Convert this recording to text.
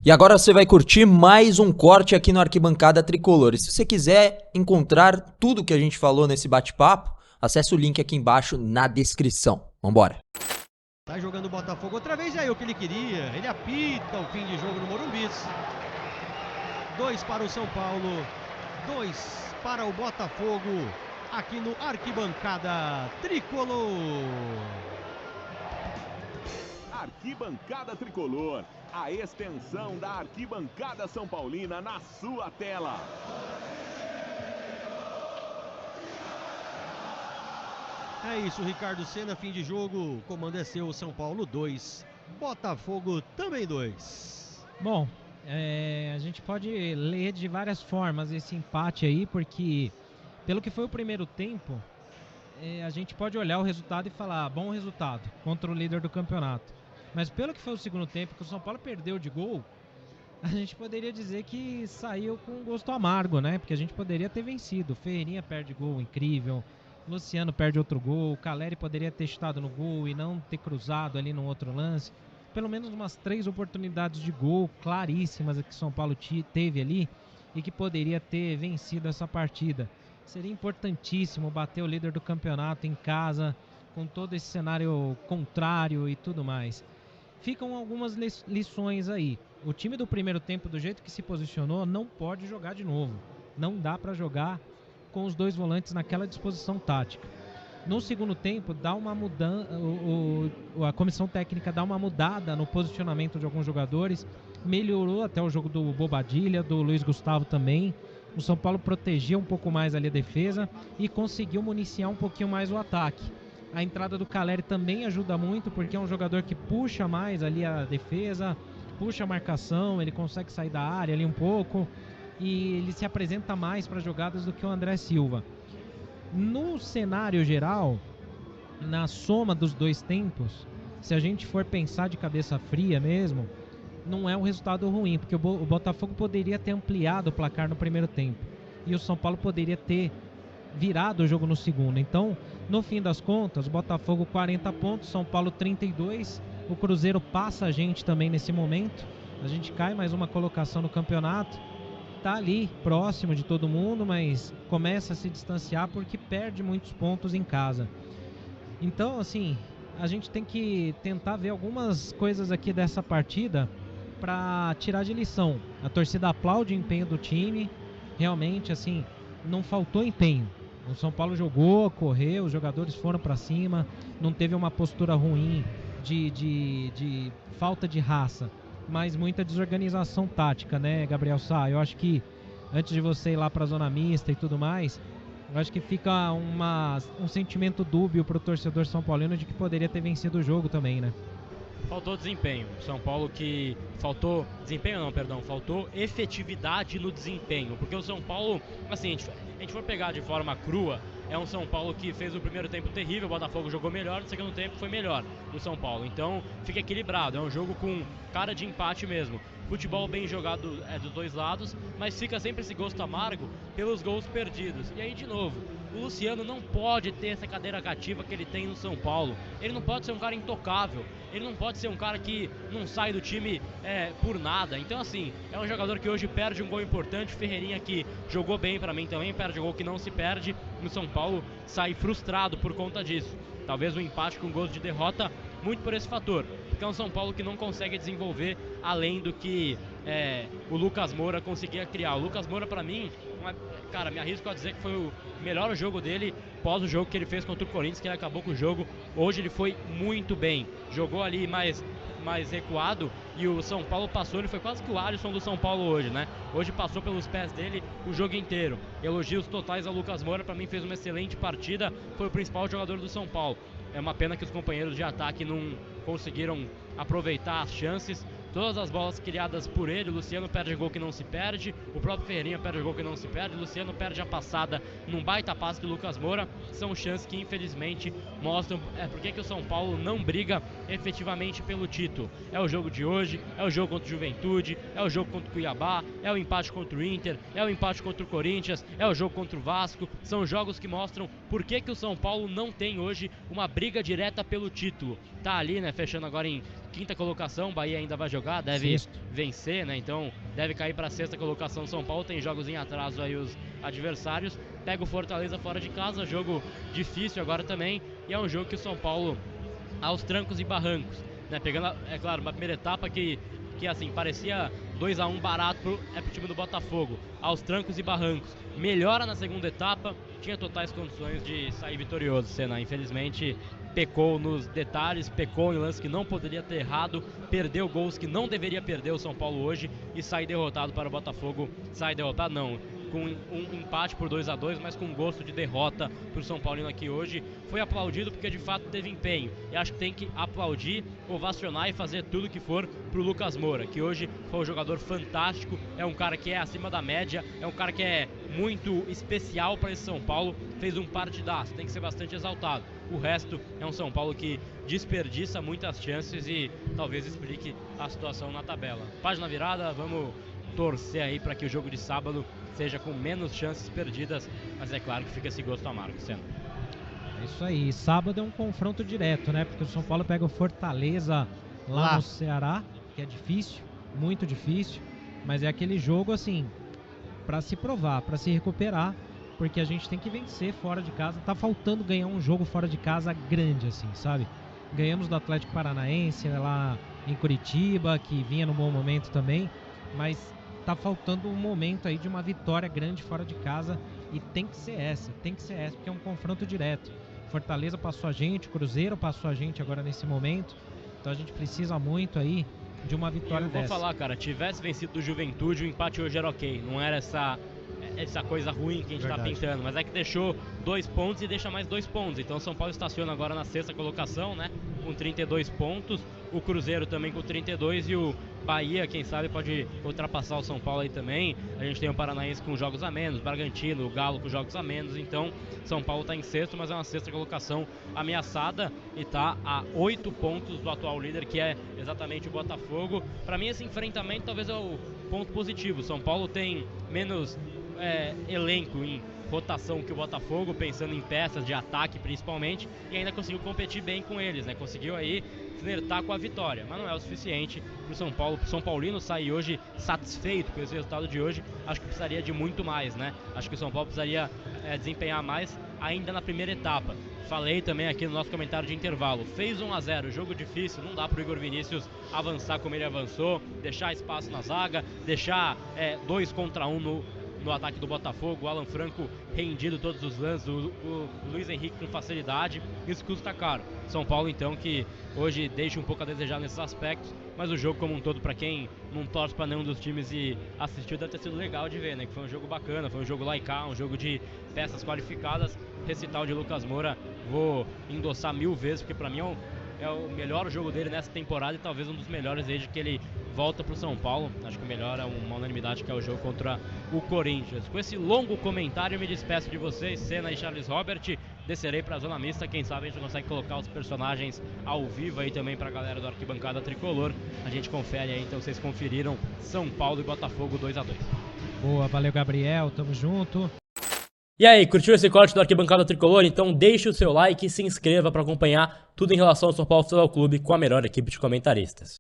E agora você vai curtir mais um corte aqui no Arquibancada Tricolor. E se você quiser encontrar tudo que a gente falou nesse bate-papo, acesse o link aqui embaixo na descrição. Vambora! Tá jogando o Botafogo outra vez, é o que ele queria. Ele apita o fim de jogo no Morumbi. 2 para o São Paulo, 2 para o Botafogo, aqui no Arquibancada Tricolor. Arquibancada Tricolor, a extensão da Arquibancada São Paulina na sua tela. É isso, Ricardo Senna, fim de jogo, o comando é seu, São Paulo 2, Botafogo também 2. Bom, a gente pode ler de várias formas esse empate aí, porque pelo que foi o primeiro tempo, a gente pode olhar o resultado e falar, bom resultado contra o líder do campeonato. Mas pelo que foi o segundo tempo, que o São Paulo perdeu de gol, a gente poderia dizer que saiu com um gosto amargo, né? Porque a gente poderia ter vencido. Ferreirinha perde gol incrível, Luciano perde outro gol, Caleri poderia ter chutado no gol e não ter cruzado ali no outro lance. Pelo menos umas 3 oportunidades de gol claríssimas que o São Paulo teve ali e que poderia ter vencido essa partida. Seria importantíssimo bater o líder do campeonato em casa, com todo esse cenário contrário e tudo mais. Ficam algumas lições aí. O time do primeiro tempo, do jeito que se posicionou, não pode jogar de novo. Não dá para jogar com os 2 volantes naquela disposição tática. No segundo tempo, dá uma mudança, a comissão técnica dá uma mudada no posicionamento de alguns jogadores, melhorou até o jogo do Bobadilla, do Luiz Gustavo também. O São Paulo protegia um pouco mais ali a defesa e conseguiu municiar um pouquinho mais o ataque. A entrada do Caleri também ajuda muito, porque é um jogador que puxa mais ali a defesa, puxa a marcação, ele consegue sair da área ali um pouco e ele se apresenta mais para jogadas do que o André Silva. No cenário geral, na soma dos 2 tempos, se a gente for pensar de cabeça fria mesmo, não é um resultado ruim, porque o Botafogo poderia ter ampliado o placar no primeiro tempo e o São Paulo poderia ter virado o jogo no segundo. Então, no fim das contas, o Botafogo 40 pontos, São Paulo 32, o Cruzeiro passa a gente também nesse momento, a gente cai mais uma colocação no campeonato, tá ali próximo de todo mundo, mas começa a se distanciar porque perde muitos pontos em casa. Então, assim, a gente tem que tentar ver algumas coisas aqui dessa partida para tirar de lição. A torcida aplaude o empenho do time, realmente, assim, não faltou empenho. O São Paulo jogou, correu, os jogadores foram para cima, não teve uma postura ruim de falta de raça, mas muita desorganização tática, né, Gabriel Sá? Eu acho que antes de você ir lá para a zona mista e tudo mais, eu acho que fica um sentimento dúbio para o torcedor são paulino de que poderia ter vencido o jogo também, né? Faltou desempenho. São Paulo que faltou faltou efetividade no desempenho, porque o São Paulo, assim, a gente for pegar de forma crua, é um São Paulo que fez o primeiro tempo terrível, o Botafogo jogou melhor, no segundo tempo foi melhor do São Paulo, então fica equilibrado, é um jogo com cara de empate mesmo. Futebol bem jogado dos 2 lados, mas fica sempre esse gosto amargo pelos gols perdidos. E aí, de novo, o Luciano não pode ter essa cadeira cativa que ele tem no São Paulo. Ele não pode ser um cara intocável, ele não pode ser um cara que não sai do time por nada. Então, assim, é um jogador que hoje perde um gol importante. Ferreirinha, que jogou bem pra mim também, perde um gol que não se perde. No São Paulo sai frustrado por conta disso. Talvez um empate com gosto de derrota, muito por esse fator, porque é um São Paulo que não consegue desenvolver além do que o Lucas Moura conseguia criar. O Lucas Moura, pra mim, cara, me arrisco a dizer que foi o melhor jogo dele pós o jogo que ele fez contra o Corinthians, que ele acabou com o jogo. Hoje ele foi muito bem, jogou ali mais recuado e o São Paulo passou, ele foi quase que o Alisson do São Paulo hoje, né? Hoje passou pelos pés dele o jogo inteiro. Elogios totais ao Lucas Moura, pra mim fez uma excelente partida, foi o principal jogador do São Paulo. É uma pena que os companheiros de ataque não conseguiram aproveitar as chances. Todas as bolas criadas por ele, o Luciano perde gol que não se perde, o próprio Ferreirinha perde gol que não se perde, o Luciano perde a passada num baita passe do Lucas Moura. São chances que infelizmente mostram por que o São Paulo não briga efetivamente pelo título. É o jogo de hoje, é o jogo contra o Juventude, é o jogo contra o Cuiabá, é o empate contra o Inter, é o empate contra o Corinthians, é o jogo contra o Vasco. São jogos que mostram por que o São Paulo não tem hoje uma briga direta pelo título. tá ali, né, fechando agora em 5ª colocação. Bahia ainda vai jogar, deve vencer, né, então deve cair para a 6ª colocação. São Paulo tem jogos em atraso aí os adversários, pega o Fortaleza fora de casa, jogo difícil agora também, e é um jogo que o São Paulo aos trancos e barrancos, né, pegando, é claro, uma primeira etapa que assim, parecia 2-1 barato pro time do Botafogo, aos trancos e barrancos, melhora na segunda etapa, tinha totais condições de sair vitorioso, Senna, infelizmente pecou nos detalhes, pecou em lance que não poderia ter errado, perdeu gols que não deveria perder o São Paulo hoje e sai derrotado para o Botafogo, sai derrotado não, com um empate por 2-2, mas com gosto de derrota para o São Paulino aqui hoje. Foi aplaudido porque de fato teve empenho, e acho que tem que aplaudir, ovacionar e fazer tudo que for pro Lucas Moura, que hoje foi um jogador fantástico, é um cara que é acima da média, é um cara que é muito especial para esse São Paulo, fez um partidaço, tem que ser bastante exaltado. O resto é um São Paulo que desperdiça muitas chances e talvez explique a situação na tabela. Página virada, vamos torcer aí para que o jogo de sábado seja com menos chances perdidas, mas é claro que fica esse gosto amargo, Senna. É isso aí, sábado é um confronto direto, né? Porque o São Paulo pega o Fortaleza lá no Ceará, que é difícil, muito difícil, mas é aquele jogo assim, para se provar, para se recuperar, porque a gente tem que vencer fora de casa. Tá faltando ganhar um jogo fora de casa grande, assim, sabe? Ganhamos do Atlético Paranaense lá em Curitiba, que vinha num bom momento também, mas tá faltando um momento aí de uma vitória grande fora de casa, e tem que ser essa, porque é um confronto direto. Fortaleza passou a gente, Cruzeiro passou a gente agora nesse momento, então a gente precisa muito aí de uma vitória dessa. Eu vou falar, cara, tivesse vencido do Juventude, o empate hoje era ok, não era essa coisa ruim que a gente tá pintando, mas é que deixou 2 pontos e deixa mais 2 pontos, então o São Paulo estaciona agora na 6ª colocação, né, com 32 pontos, o Cruzeiro também com 32 e o Bahia, quem sabe, pode ultrapassar o São Paulo aí também. A gente tem o Paranaense com jogos a menos, Bragantino, o Galo com jogos a menos, então São Paulo tá em 6º, mas é uma 6ª colocação ameaçada e tá a 8 pontos do atual líder, que é exatamente o Botafogo. Para mim esse enfrentamento talvez é o ponto positivo. São Paulo tem menos elenco em rotação que o Botafogo, pensando em peças de ataque principalmente, e ainda conseguiu competir bem com eles, né? Conseguiu aí flertar com a vitória, mas não é o suficiente para o São Paulo. O São Paulino sair hoje satisfeito com esse resultado de hoje, acho que precisaria de muito mais, né? Acho que o São Paulo precisaria desempenhar mais ainda na primeira etapa. Falei também aqui no nosso comentário de intervalo, fez 1-0, jogo difícil, não dá pro Igor Vinícius avançar como ele avançou, deixar espaço na zaga, deixar 2 contra 1 no ataque do Botafogo, o Alan Franco rendido todos os lances, o Luiz Henrique com facilidade, isso custa caro. São Paulo então que hoje deixa um pouco a desejar nesses aspectos, mas o jogo como um todo, para quem não torce para nenhum dos times e assistiu, deve ter sido legal de ver, né? Que foi um jogo bacana, foi um jogo lá e cá, um jogo de peças qualificadas. Recital de Lucas Moura, vou endossar 1000 vezes, porque para mim é o melhor jogo dele nessa temporada e talvez um dos melhores desde que ele volta pro São Paulo. Acho que o melhor é uma unanimidade, que é o jogo contra o Corinthians. Com esse longo comentário eu me despeço de vocês, Senna e Charles Robert, descerei pra Zona Mista, quem sabe a gente consegue colocar os personagens ao vivo aí também pra galera do Arquibancada Tricolor. A gente confere aí, então vocês conferiram São Paulo e Botafogo 2-2. Boa, valeu Gabriel, tamo junto. E aí, curtiu esse corte do Arquibancada Tricolor? Então deixe o seu like e se inscreva para acompanhar tudo em relação ao São Paulo Futebol Clube com a melhor equipe de comentaristas.